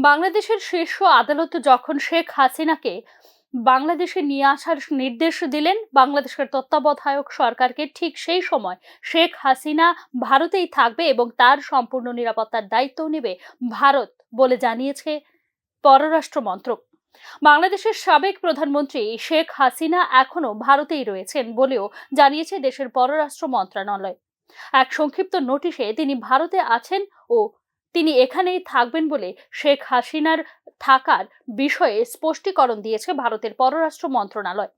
বাংলাদেশের শীর্ষ আদালত যখন শেখ হাসিনাকে বাংলাদেশে নিয়ে আসার নির্দেশ দিলেন বাংলাদেশের তত্ত্বাবধায়ক সরকারকে, ঠিক সেই সময় শেখ হাসিনা ভারতেই থাকবে এবং তার সম্পূর্ণ নিরাপত্তার দায়িত্ব নেবে ভারত বলে জানিয়েছে পররাষ্ট্র মন্ত্রক। বাংলাদেশের সাবেক প্রধানমন্ত্রী শেখ হাসিনা এখনো ভারতেই রয়েছেন বলেও জানিয়েছে দেশের পররাষ্ট্র মন্ত্রণালয়। এক সংক্ষিপ্ত নোটিশে তিনি ভারতে আছেন ও তিনি এখানেই থাকবেন বলে শেখ হাসিনার থাকার বিষয়ে স্পষ্টীকরণ দিয়েছে ভারতের পররাষ্ট্র মন্ত্রণালয়।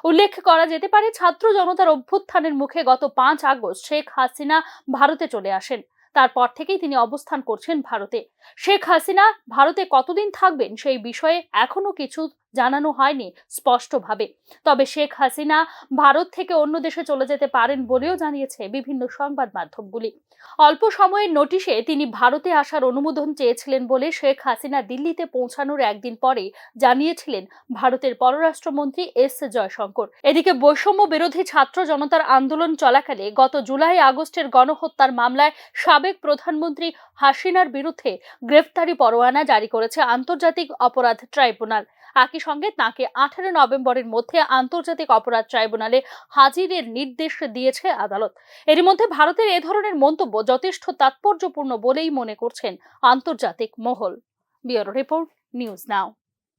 উল্লেখ করা যেতে পারে, ছাত্র জনতার অভ্যুত্থানের মুখে গত 5 আগস্ট শেখ হাসিনা ভারতে চলে আসেন। তারপর থেকেই তিনি অবস্থান করছেন ভারতে। শেখ হাসিনা ভারতে কতদিন থাকবেন সেই বিষয়ে এখনো কিছু জানানো হয়নি স্পষ্টভাবে। তবে শেখ হাসিনা ভারত থেকে অন্য দেশে চলে যেতে পারেন বলেও জানিয়েছে বিভিন্ন সংবাদ মাধ্যমগুলি। অল্প সময়ের নোটিশে তিনি ভারতে আসার অনুমোদন চেয়েছিলেন বলে শেখ হাসিনা দিল্লিতে পৌঁছানোর একদিন পরে জানিয়েছিলেন ভারতের পররাষ্ট্রমন্ত্রী এস জয়শঙ্কর। এদিকে বৈষম্য বিরোধী ছাত্র জনতার আন্দোলন চলাকালে গত জুলাই আগস্টের গণহত্যার মামলায় সাবেক প্রধানমন্ত্রী হাসিনার বিরুদ্ধে গ্রেফতারি পরোয়ানা জারি করেছে আন্তর্জাতিক অপরাধ ট্রাইব্যুনাল। একই সঙ্গে তাঁকে 18 নভেম্বরের মধ্যে আন্তর্জাতিক অপরাধ ট্রাইব্যুনালে হাজিরের নির্দেশ দিয়েছে আদালত। এর মধ্যে ভারতের এ ধরনের মন্তব্য যথেষ্ট তাৎপর্যপূর্ণ বলেই মনে করছেন আন্তর্জাতিক মহল। Bureau report, news now.